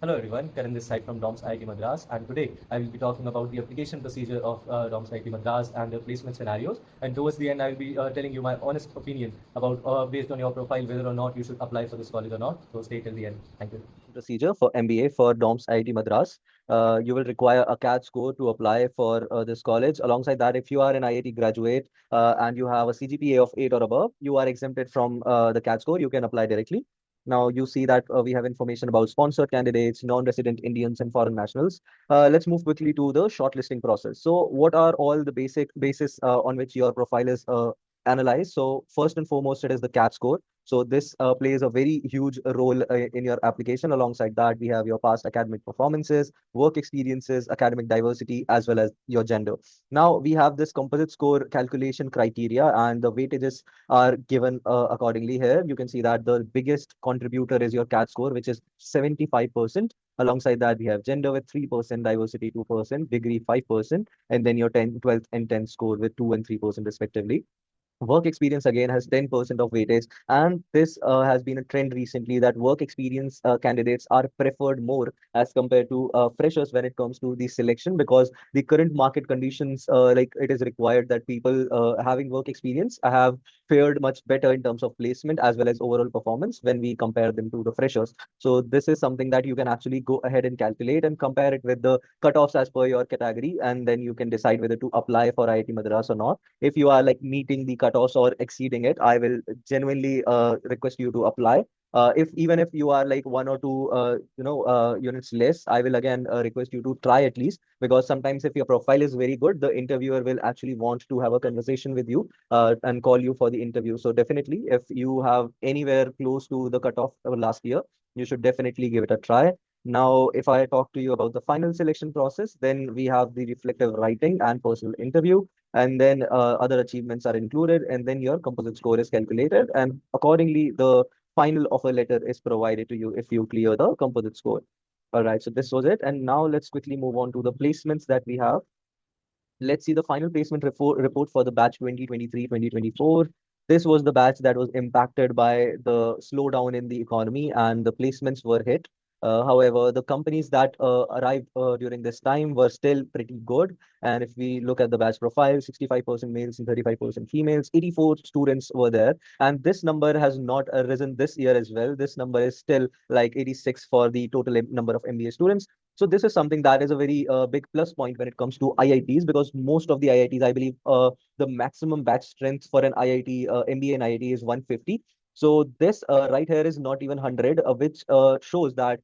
Hello everyone, Karan this side from DoMS IIT Madras, and today I will be talking about the application procedure of DoMS IIT Madras and the placement scenarios. And towards the end, I will be telling you my honest opinion about, based on your profile, whether or not you should apply for this college or not. So stay till the end. Thank you. Procedure for MBA for DoMS IIT Madras. You will require a CAT score to apply for this college. Alongside that, if you are an IIT graduate and you have a CGPA of 8 or above, you are exempted from the CAT score. You can apply directly. Now you see that we have information about sponsored candidates, non-resident Indians, and foreign nationals. Let's move quickly to the shortlisting process. So, what are all the basic basis on which your profile is analyzed? So, first and foremost, it is the CAT score. So this plays a very huge role in your application. Alongside that, we have your past academic performances, work experiences, academic diversity, as well as your gender. Now we have this composite score calculation criteria, and the weightages are given accordingly here. You can see that the biggest contributor is your CAT score, which is 75%. Alongside that, we have gender with 3%, diversity 2%, degree 5%, and then your 10th, 12th, and 10th score with 2 and 3% respectively. Work experience again has 10% of weightage, and this has been a trend recently that work experience candidates are preferred more as compared to freshers when it comes to the selection, because the current market conditions, like it is required that people having work experience have fared much better in terms of placement as well as overall performance when we compare them to the freshers. So this is something that you can actually go ahead and calculate and compare it with the cutoffs as per your category, and then you can decide whether to apply for IIT Madras or not. If you are like meeting the cutoffs or exceeding it, I will genuinely request you to apply. If even if you are like one or two units less, I will again request you to try at least, because sometimes if your profile is very good, the interviewer will actually want to have a conversation with you and call you for the interview. So definitely, if you have anywhere close to the cutoff of last year, you should definitely give it a try. Now, if I talk to you about the final selection process, then we have the reflective writing and personal interview, and then other achievements are included, and then your composite score is calculated, and accordingly the final offer letter is provided to you if you clear the composite score. All right, so this was it, and now let's quickly move on to the placements that we have. Let's see the final placement report for the batch 2023-2024. This was the batch that was impacted by the slowdown in the economy, and the placements were hit. However, the companies that arrived during this time were still pretty good. And if we look at the batch profile, 65% males and 35% females, 84 students were there. And this number has not risen this year as well. This number is still like 86 for the total number of MBA students. So this is something that is a very big plus point when it comes to IITs, because most of the IITs, I believe, the maximum batch strength for an IIT, MBA and IIT is 150. So this right here is not even 100, which shows that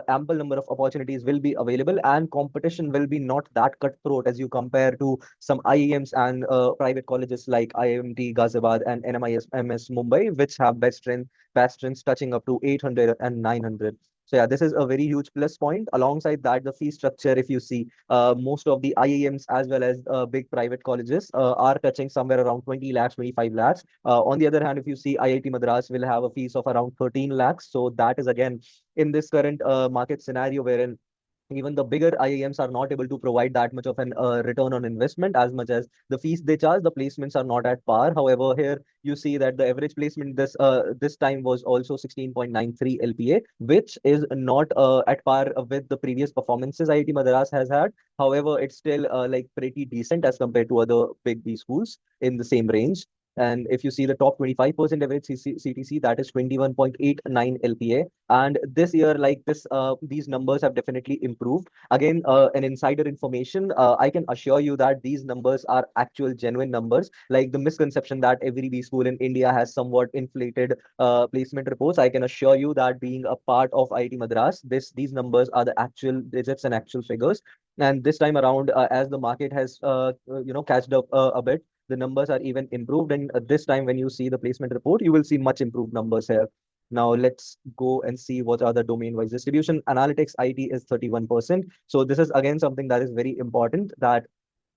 ample number of opportunities will be available, and competition will be not that cutthroat as you compare to some IIMs and private colleges like IIMT Ghaziabad and NMIS MS Mumbai, which have batch strengths touching up to 800 and 900. So yeah, this is a very huge plus point. Alongside that, the fee structure, if you see, most of the IIMs as well as big private colleges are touching somewhere around 20 lakhs, 25 lakhs. On the other hand, if you see, IIT Madras will have a fees of around 13 lakhs. So that is again in this current market scenario wherein even the bigger IIMs are not able to provide that much of an return on investment as much as the fees they charge. The placements are not at par. However, here you see that the average placement this time was also 16.93 LPA, which is not at par with the previous performances IIT Madras has had. However, it's still like pretty decent as compared to other big B schools in the same range. And if you see the top 25% average CTC, that is 21.89 LPA. And this year, like this, these numbers have definitely improved. Again, an insider information, I can assure you that these numbers are actual genuine numbers. Like the misconception that every B school in India has somewhat inflated placement reports, I can assure you that being a part of IIT Madras, these numbers are the actual digits and actual figures. And this time around, as the market has catched up a bit, the numbers are even improved. And this time, when you see the placement report, you will see much improved numbers here. Now let's go and see what are the domain-wise distribution. Analytics IT is 31%. So this is again something that is very important, that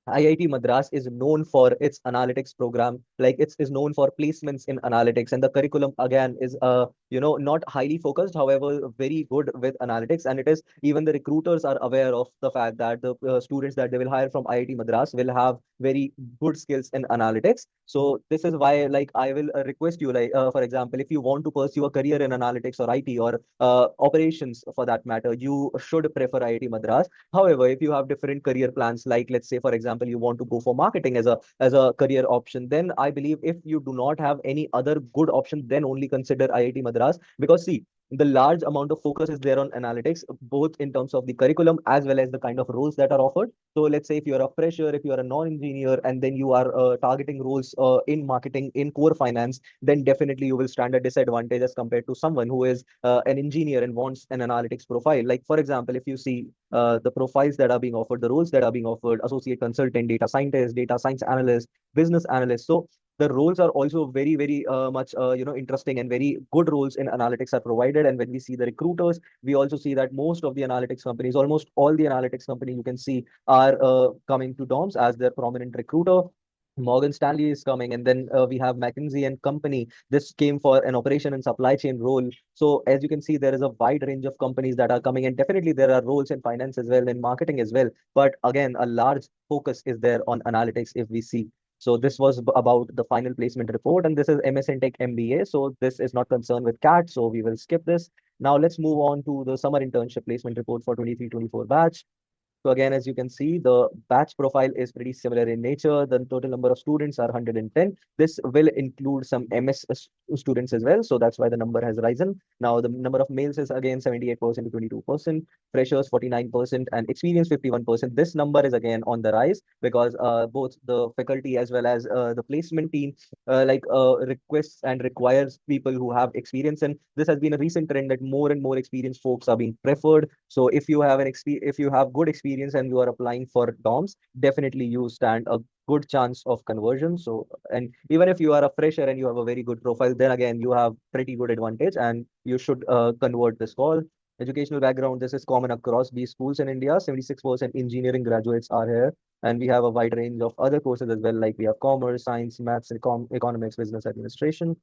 IIT Madras is known for its analytics program, like it's is known for placements in analytics, and the curriculum again is not highly focused, however very good with analytics, and it is even the recruiters are aware of the fact that the students that they will hire from IIT Madras will have very good skills in analytics. So this is why, like, I will request you, like, for example, if you want to pursue a career in analytics or IT or operations for that matter, you should prefer IIT Madras. However, if you have different career plans, like let's say, for example, you want to go for marketing as a career option, then I believe if you do not have any other good option, then only consider IIT Madras. Because see, the large amount of focus is there on analytics, both in terms of the curriculum as well as the kind of roles that are offered. So let's say if you're a fresher, if you're a non-engineer, and then you are targeting roles in marketing, in core finance, then definitely you will stand a disadvantage as compared to someone who is an engineer and wants an analytics profile. Like for example, if you see the profiles that are being offered, the roles that are being offered: associate consultant, data scientist, data science analyst, business analyst. So the roles are also very, very much interesting, and very good roles in analytics are provided. And when we see the recruiters, we also see that most of the analytics companies, almost all the analytics companies you can see, are coming to DOMS as their prominent recruiter. Morgan Stanley is coming, and then we have McKinsey and Company. This came for an operation and supply chain role. So as you can see, there is a wide range of companies that are coming, and definitely there are roles in finance as well, in marketing as well. But again, a large focus is there on analytics if we see. So this was about the final placement report, and this is MS in Tech MBA. So this is not concerned with CAT, so we will skip this. Now let's move on to the summer internship placement report for 23-24 batch. So again, as you can see, the batch profile is pretty similar in nature. The total number of students are 110. This will include some MS students as well. So that's why the number has risen. Now, the number of males is again 78% to 22%, freshers 49%, and experience 51%. This number is again on the rise because both the faculty as well as the placement team requests and requires people who have experience. And this has been a recent trend that more and more experienced folks are being preferred. So if you have good experience and you are applying for DOMS, definitely you stand a good chance of conversion. So, and even if you are a fresher and you have a very good profile, then again you have pretty good advantage, and you should convert this call. Educational background, this is common across these schools in India. 76% engineering graduates are here, and we have a wide range of other courses as well, like we have commerce, science, maths, economics, business administration.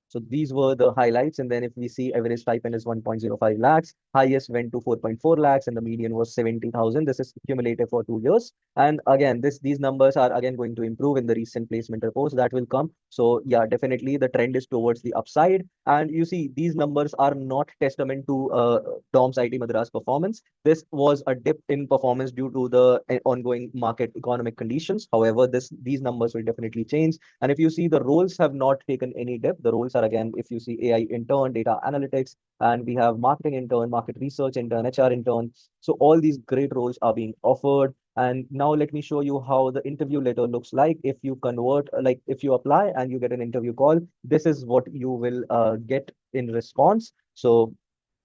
So these were the highlights. And then if we see, average stipend is 1.05 lakhs, highest went to 4.4 lakhs, and the median was 70,000. This is cumulative for 2 years. And again, these numbers are again going to improve in the recent placement reports that will come. So yeah, definitely the trend is towards the upside. And you see, these numbers are not testament to DOMS IT Madras performance. This was a dip in performance due to the ongoing market economic conditions. However, these numbers will definitely change. And if you see, the roles have not taken any dip. The roles are again, if you see, AI intern, data analytics, and we have marketing intern, market research intern, HR intern. So all these great roles are being offered. And now let me show you how the interview letter looks like. If you convert, like if you apply and you get an interview call, this is what you will get in response. So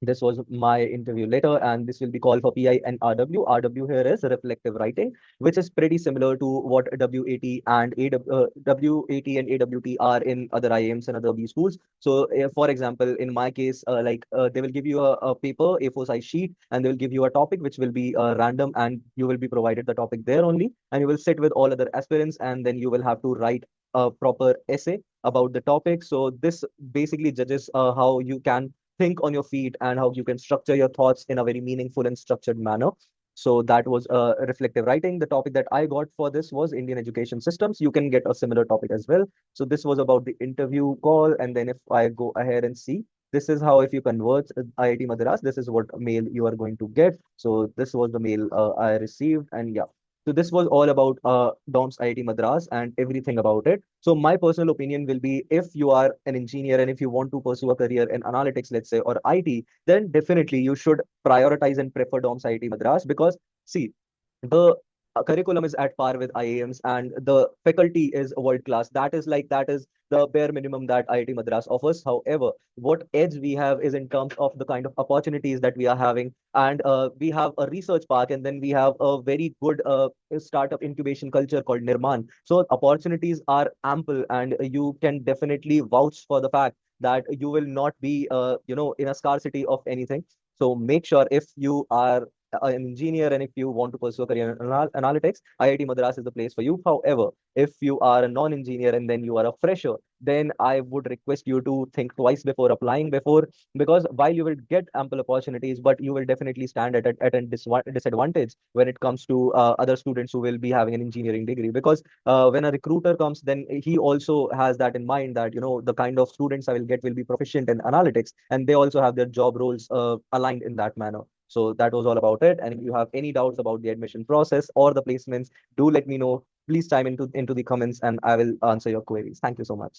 this was my interview letter, and this will be called for PI and RW. RW here is reflective writing, which is pretty similar to what WAT and WAT and AWT are in other IIMs and other B schools. So, for example, in my case, they will give you a paper, A4 size sheet, and they will give you a topic which will be random, and you will be provided the topic there only, and you will sit with all other aspirants, and then you will have to write a proper essay about the topic. So this basically judges how you can think on your feet and how you can structure your thoughts in a very meaningful and structured manner. So that was reflective writing. The topic that I got for this was Indian education systems. You can get a similar topic as well. So this was about the interview call. And then if I go ahead and see, this is how, if you convert IIT Madras, this is what mail you are going to get. So this was the mail I received. And yeah, so this was all about DOMS IIT Madras and everything about it. So my personal opinion will be, if you are an engineer and if you want to pursue a career in analytics, let's say, or IT, then definitely you should prioritize and prefer DOMS IIT Madras. Because see, the curriculum is at par with IIMs, and the faculty is world class. That is the bare minimum that IIT Madras offers. However, what edge we have is in terms of the kind of opportunities that we are having. And we have a research park, and then we have a very good startup incubation culture called Nirman. So opportunities are ample, and you can definitely vouch for the fact that you will not be in a scarcity of anything. So make sure, if you are an engineer and if you want to pursue a career in analytics, IIT Madras is the place for you. However, if you are a non-engineer and then you are a fresher, then I would request you to think twice before applying before, because while you will get ample opportunities, but you will definitely stand at a disadvantage when it comes to other students who will be having an engineering degree. Because when a recruiter comes, then he also has that in mind that, the kind of students I will get will be proficient in analytics, and they also have their job roles aligned in that manner. So that was all about it. And if you have any doubts about the admission process or the placements, do let me know. Please chime into the comments and I will answer your queries. Thank you so much.